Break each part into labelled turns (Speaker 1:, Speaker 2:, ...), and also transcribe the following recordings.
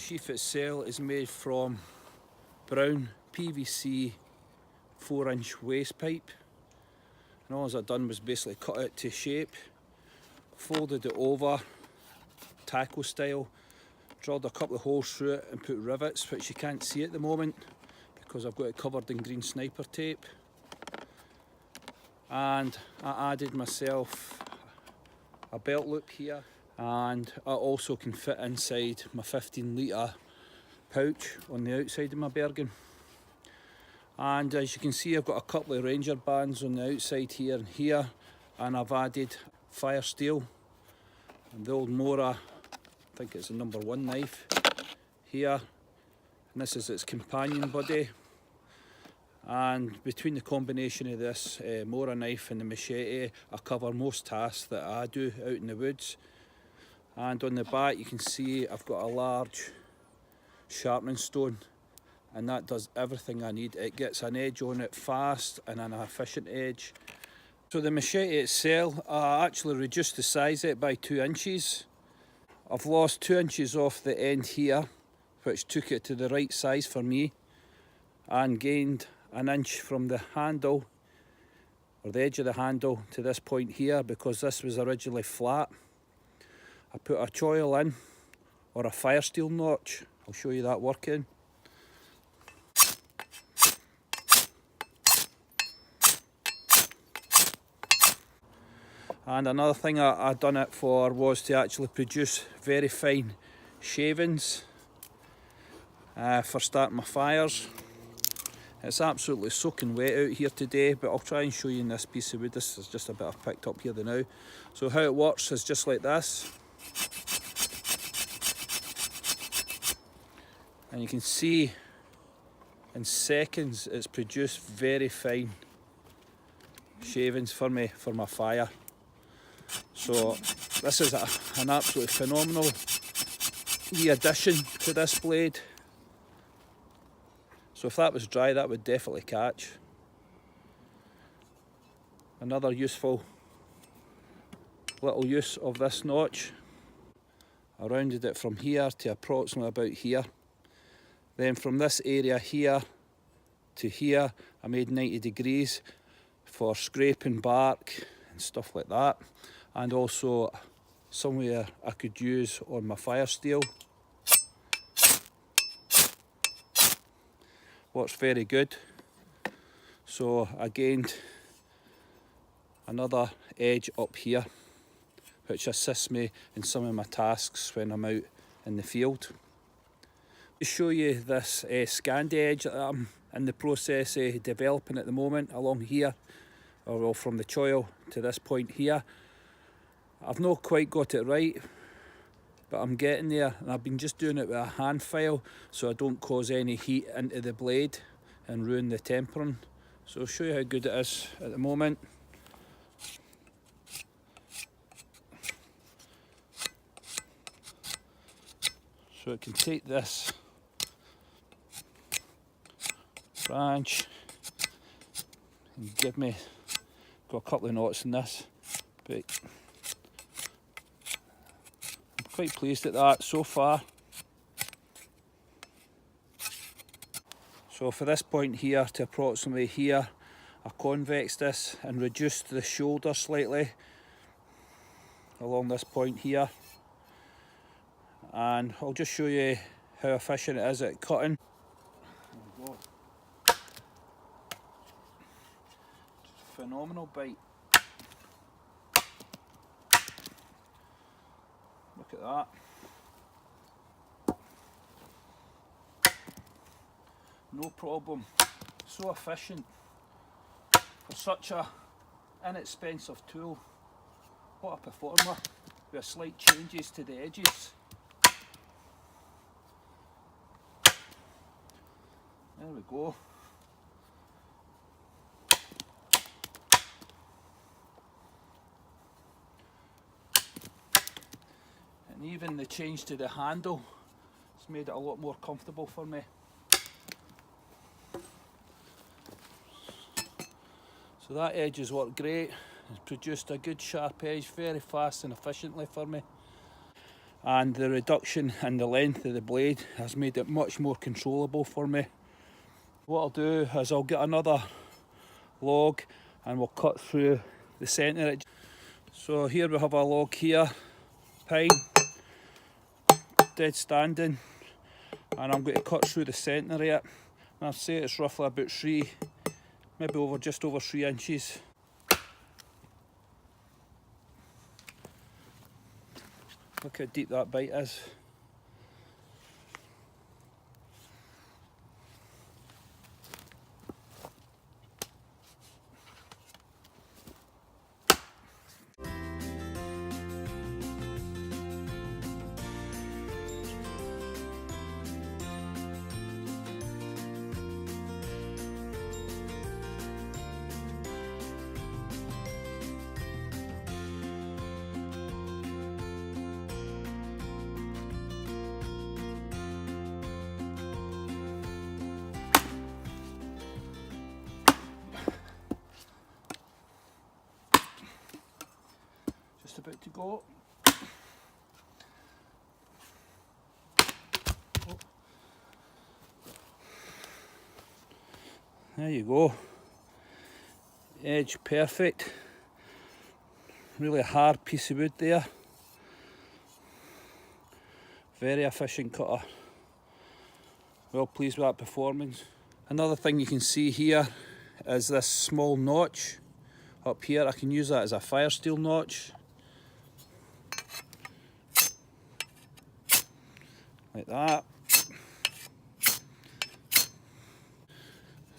Speaker 1: sheath itself is made from brown PVC 4-inch waste pipe, and all I've done was basically cut it to shape, folded it over taco style, drilled a couple of holes through it and put rivets, which you can't see at the moment because I've got it covered in green sniper tape. And I added myself a belt loop here, and I also can fit inside my 15-litre pouch on the outside of my Bergen. And as you can see, I've got a couple of Ranger bands on the outside here and here, and I've added fire steel and the old Mora, I think it's a number 1 knife here, and this is its companion body. And between the combination of this mora knife and the machete, I cover most tasks that I do out in the woods. And on the back you can see I've got a large sharpening stone, and that does everything I need. It gets an edge on it fast and an efficient edge. So the machete itself, I actually reduced the size of it by 2 inches. I've lost 2 inches off the end here, which took it to the right size for me, and gained an inch from the handle, or the edge of the handle, to this point here, because this was originally flat. I put a choil in, or a fire steel notch. I'll show you that working. And another thing I done it for was to actually produce very fine shavings for starting my fires. It's absolutely soaking wet out here today, but I'll try and show you in this piece of wood. This is just a bit I've picked up here now. So how it works is just like this. And you can see in seconds it's produced very fine shavings for me for my fire. So this is an absolutely phenomenal wee addition to this blade. So if that was dry, that would definitely catch. Another useful little use of this notch. I rounded it from here to approximately about here. Then from this area here to here, I made 90 degrees for scraping bark and stuff like that. And also somewhere I could use on my fire steel. Works very good. So I gained another edge up here, which assists me in some of my tasks when I'm out in the field. To show you this Scandi edge that I'm in the process of developing at the moment along here, or well, from the choil to this point here. I've not quite got it right, but I'm getting there, and I've been just doing it with a hand file so I don't cause any heat into the blade and ruin the tempering. So I'll show you how good it is at the moment. So it can take this branch and give me, got a couple of knots in this, but quite pleased at that so far. So for this point here to approximately here, I convexed this and reduced the shoulder slightly along this point here, and I'll just show you how efficient it is at cutting. There we go. Phenomenal bite. Look at that. No problem. So efficient for such a inexpensive tool. What a performer, with slight changes to the edges. There we go. And even the change to the handle has made it a lot more comfortable for me. So that edge has worked great. It's produced a good sharp edge very fast and efficiently for me. and the reduction in the length of the blade has made it much more controllable for me. What I'll do is I'll get another log and we'll cut through the centre. So here we have a log here, pine, dead standing, and I'm going to cut through the centre of it. And I'd say it's roughly about just over 3 inches. Look how deep that bite is. Just about to go. Oh. There you go. Edge perfect. Really hard piece of wood there. Very efficient cutter. Well pleased with that performance. Another thing you can see here is this small notch up here. I can use that as a fire steel notch. Like that.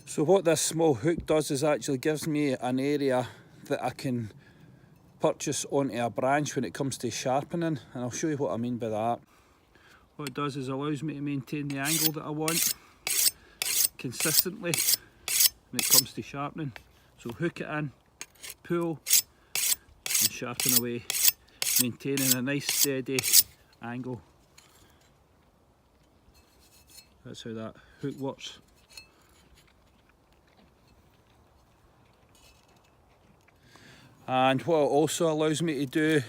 Speaker 1: So what this small hook does is actually gives me an area that I can purchase onto a branch when it comes to sharpening, and I'll show you what I mean by that. What it does is allows me to maintain the angle that I want consistently when it comes to sharpening. So hook it in, pull and sharpen away, maintaining a nice steady angle. That's how that hook works. And what it also allows me to do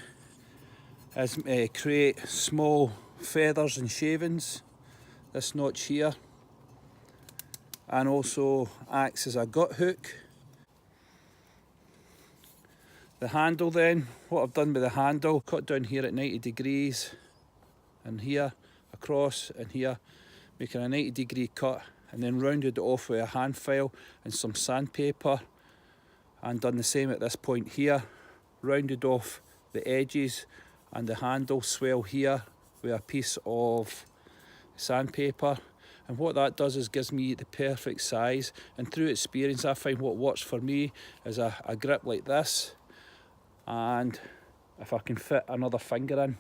Speaker 1: is create small feathers and shavings, this notch here, and also acts as a gut hook. The handle then, what I've done with the handle, cut down here at 90 degrees and here, across and here, making a 90-degree cut, and then rounded it off with a hand file and some sandpaper, and done the same at this point here, rounded off the edges and the handle swell here with a piece of sandpaper. And what that does is gives me the perfect size, and through experience I find what works for me is a grip like this, and if I can fit another finger in,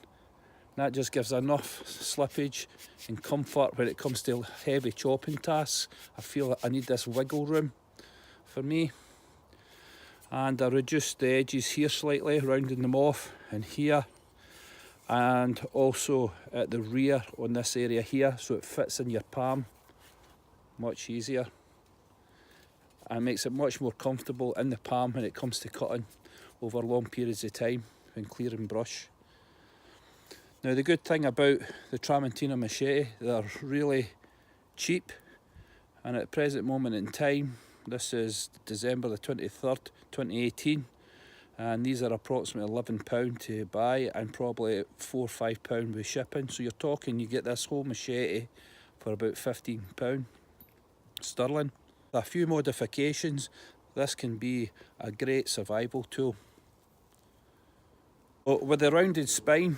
Speaker 1: that just gives enough slippage and comfort when it comes to heavy chopping tasks. I feel that I need this wiggle room for me. And I reduced the edges here slightly, rounding them off, and here, and also at the rear on this area here, so it fits in your palm much easier and makes it much more comfortable in the palm when it comes to cutting over long periods of time when clearing brush. Now the good thing about the Tramontina machete, they're really cheap, and at the present moment in time, this is December the 23rd, 2018, and these are approximately £11 to buy and probably £4 or £5 with shipping. So you're talking, you get this whole machete for about £15 sterling. A few modifications, this can be a great survival tool. With the rounded spine,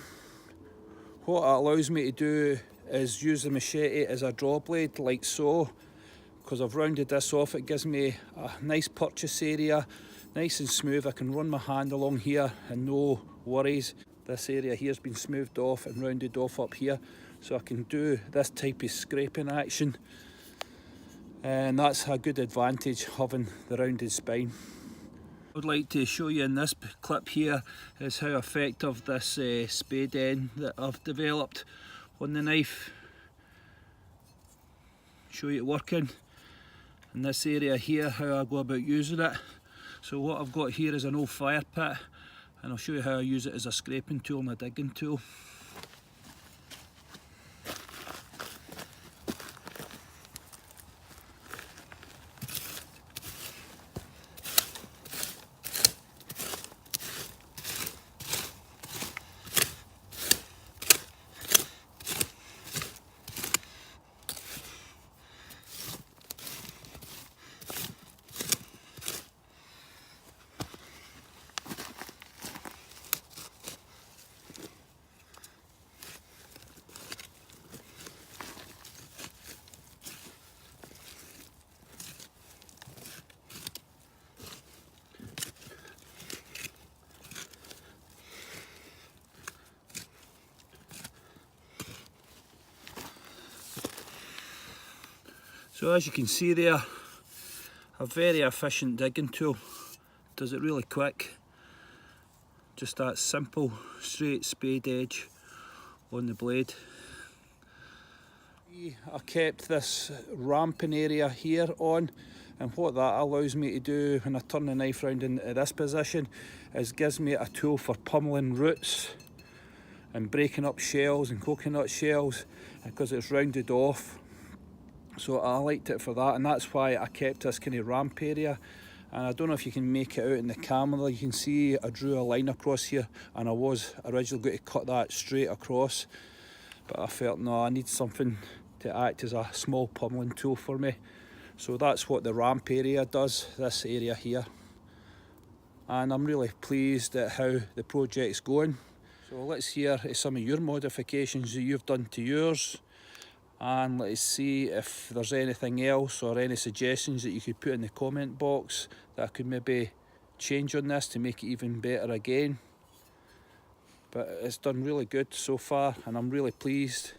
Speaker 1: what it allows me to do is use the machete as a draw blade like so. Because I've rounded this off, it gives me a nice purchase area, nice and smooth. I can run my hand along here and no worries. This area here has been smoothed off and rounded off up here, so I can do this type of scraping action, and that's a good advantage having the rounded spine. What I'd like to show you in this clip here is how effective this spade end that I've developed on the knife. Show you it working. In this area here, how I go about using it. So what I've got here is an old fire pit, and I'll show you how I use it as a scraping tool and a digging tool. So as you can see there, a very efficient digging tool, does it really quick. Just that simple straight spade edge on the blade. I kept this ramping area here on, and what that allows me to do when I turn the knife round into this position is gives me a tool for pummeling roots and breaking up shells and coconut shells, because it's rounded off. So I liked it for that, and that's why I kept this kind of ramp area. And I don't know if you can make it out in the camera. You can see I drew a line across here, and I was originally going to cut that straight across, but I felt no, I need something to act as a small pummeling tool for me. So that's what the ramp area does, this area here. And I'm really pleased at how the project's going. So let's hear some of your modifications that you've done to yours, and let's see if there's anything else or any suggestions that you could put in the comment box that I could maybe change on this to make it even better again. But it's done really good so far, and I'm really pleased.